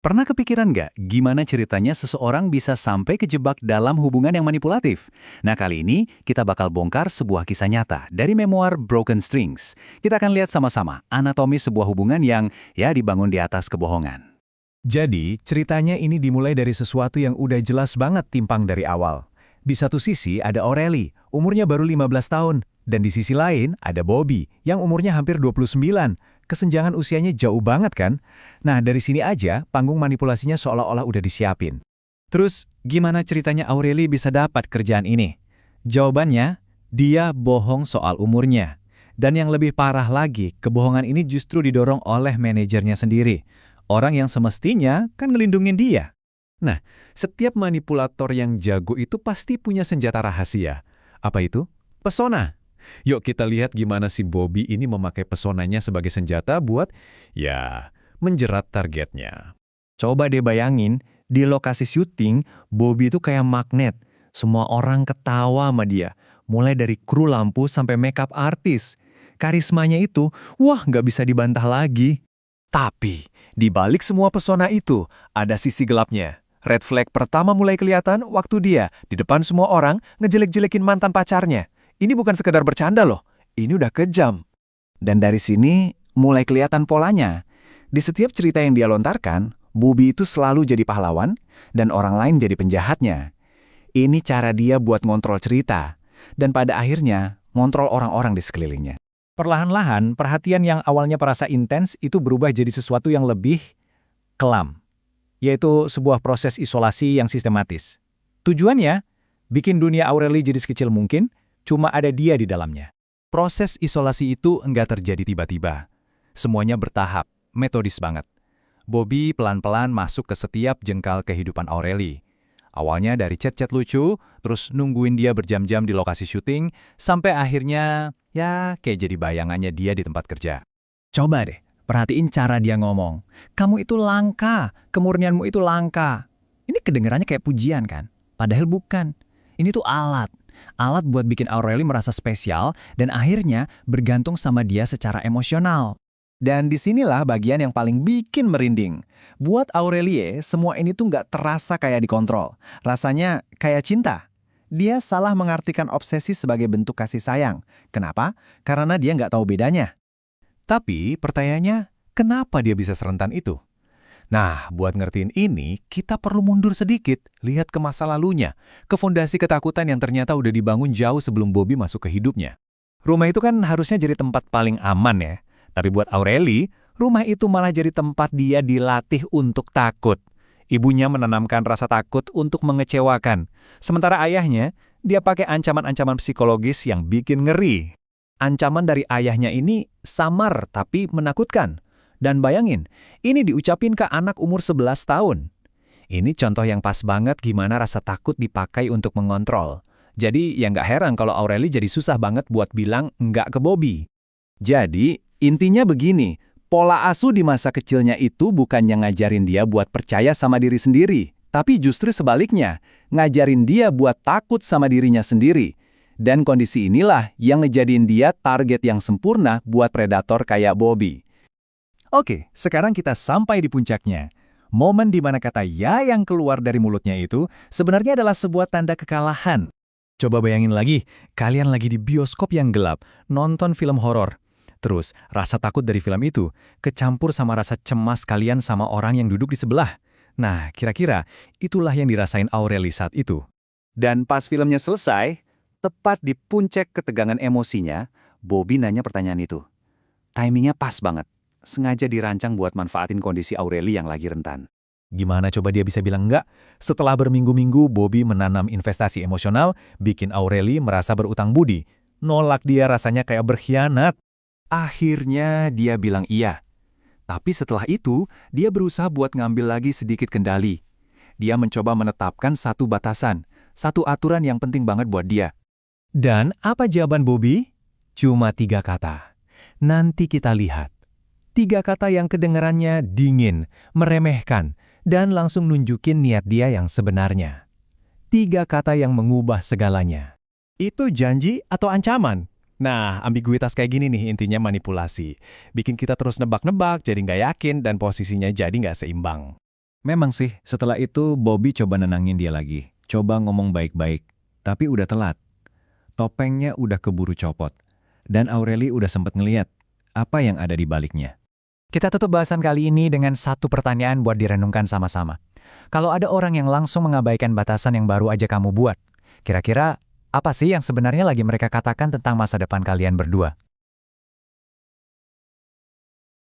Pernah kepikiran nggak gimana ceritanya seseorang bisa sampai kejebak dalam hubungan yang manipulatif? Nah, kali ini kita bakal bongkar sebuah kisah nyata dari memoir Broken Strings. Kita akan lihat sama-sama anatomi sebuah hubungan yang ya dibangun di atas kebohongan. Jadi, ceritanya ini dimulai dari sesuatu yang udah jelas banget timpang dari awal. Di satu sisi ada Aureli, umurnya baru 15 tahun. Dan di sisi lain ada Bobby, yang umurnya hampir 29. Kesenjangan usianya jauh banget kan? Nah, dari sini aja panggung manipulasinya seolah-olah udah disiapin. Terus, gimana ceritanya Aureli bisa dapat kerjaan ini? Jawabannya, dia bohong soal umurnya. Dan yang lebih parah lagi, kebohongan ini justru didorong oleh manajernya sendiri. Orang yang semestinya kan ngelindungin dia. Nah, setiap manipulator yang jago itu pasti punya senjata rahasia. Apa itu? Pesona. Yuk kita lihat gimana si Bobby ini memakai pesonanya sebagai senjata buat, ya, menjerat targetnya. Coba deh bayangin, di lokasi syuting, Bobby itu kayak magnet. Semua orang ketawa sama dia. Mulai dari kru lampu sampai makeup artis. Karismanya itu, wah nggak bisa dibantah lagi. Tapi, di balik semua pesona itu, ada sisi gelapnya. Red flag pertama mulai kelihatan waktu dia, di depan semua orang, ngejelek-jelekin mantan pacarnya. Ini bukan sekedar bercanda loh, ini udah kejam. Dan dari sini, mulai kelihatan polanya. Di setiap cerita yang dia lontarkan, Bobby itu selalu jadi pahlawan, dan orang lain jadi penjahatnya. Ini cara dia buat ngontrol cerita, dan pada akhirnya, ngontrol orang-orang di sekelilingnya. Perlahan-lahan, perhatian yang awalnya terasa intens itu berubah jadi sesuatu yang lebih kelam, yaitu sebuah proses isolasi yang sistematis. Tujuannya, bikin dunia Aureli jadi sekecil mungkin, cuma ada dia di dalamnya. Proses isolasi itu enggak terjadi tiba-tiba. Semuanya bertahap, metodis banget. Bobby pelan-pelan masuk ke setiap jengkal kehidupan Aureli. Awalnya dari chat-chat lucu, terus nungguin dia berjam-jam di lokasi syuting, sampai akhirnya, ya kayak jadi bayangannya dia di tempat kerja. Coba deh, perhatiin cara dia ngomong. Kamu itu langka, kemurnianmu itu langka. Ini kedengarannya kayak pujian kan? Padahal bukan. Ini tuh alat. Alat buat bikin Aureli merasa spesial dan akhirnya bergantung sama dia secara emosional. Dan disinilah bagian yang paling bikin merinding. Buat Aurelie, semua ini tuh nggak terasa kayak dikontrol. Rasanya kayak cinta. Dia salah mengartikan obsesi sebagai bentuk kasih sayang. Kenapa? Karena dia nggak tahu bedanya. Tapi pertanyaannya, kenapa dia bisa serentan itu? Nah, buat ngertiin ini, kita perlu mundur sedikit, lihat ke masa lalunya, ke fondasi ketakutan yang ternyata udah dibangun jauh sebelum Bobby masuk ke hidupnya. Rumah itu kan harusnya jadi tempat paling aman ya, tapi buat Aureli, rumah itu malah jadi tempat dia dilatih untuk takut. Ibunya menanamkan rasa takut untuk mengecewakan, sementara ayahnya, dia pakai ancaman-ancaman psikologis yang bikin ngeri. Ancaman dari ayahnya ini samar tapi menakutkan. Dan bayangin, ini diucapin ke anak umur 11 tahun. Ini contoh yang pas banget gimana rasa takut dipakai untuk mengontrol. Jadi ya nggak heran kalau Aureli jadi susah banget buat bilang nggak ke Bobby. Jadi intinya begini, pola asuh di masa kecilnya itu bukannya ngajarin dia buat percaya sama diri sendiri, tapi justru sebaliknya, ngajarin dia buat takut sama dirinya sendiri. Dan kondisi inilah yang ngejadiin dia target yang sempurna buat predator kayak Bobby. Oke, sekarang kita sampai di puncaknya. Momen di mana kata ya yang keluar dari mulutnya itu sebenarnya adalah sebuah tanda kekalahan. Coba bayangin lagi, kalian lagi di bioskop yang gelap, nonton film horor. Terus, rasa takut dari film itu kecampur sama rasa cemas kalian sama orang yang duduk di sebelah. Nah, kira-kira itulah yang dirasain Aureli saat itu. Dan pas filmnya selesai, tepat di puncak ketegangan emosinya, Bobby nanya pertanyaan itu. Timingnya pas banget. Sengaja dirancang buat manfaatin kondisi Aureli yang lagi rentan. Gimana coba dia bisa bilang enggak? Setelah berminggu-minggu Bobby menanam investasi emosional, bikin Aureli merasa berutang budi. Nolak dia rasanya kayak berkhianat. Akhirnya dia bilang iya. Tapi setelah itu, dia berusaha buat ngambil lagi sedikit kendali. Dia mencoba menetapkan satu batasan, satu aturan yang penting banget buat dia. Dan apa jawaban Bobby? Cuma 3 kata. Nanti kita lihat. 3 kata yang kedengarannya dingin, meremehkan, dan langsung nunjukin niat dia yang sebenarnya. 3 kata yang mengubah segalanya. Itu janji atau ancaman? Nah, ambiguitas kayak gini nih intinya manipulasi. Bikin kita terus nebak-nebak, jadi nggak yakin, dan posisinya jadi nggak seimbang. Memang sih, setelah itu Bobby coba nenangin dia lagi. Coba ngomong baik-baik. Tapi udah telat. Topengnya udah keburu copot. Dan Aureli udah sempet ngeliat apa yang ada di baliknya. Kita tutup bahasan kali ini dengan satu pertanyaan buat direnungkan sama-sama. Kalau ada orang yang langsung mengabaikan batasan yang baru aja kamu buat, kira-kira apa sih yang sebenarnya lagi mereka katakan tentang masa depan kalian berdua?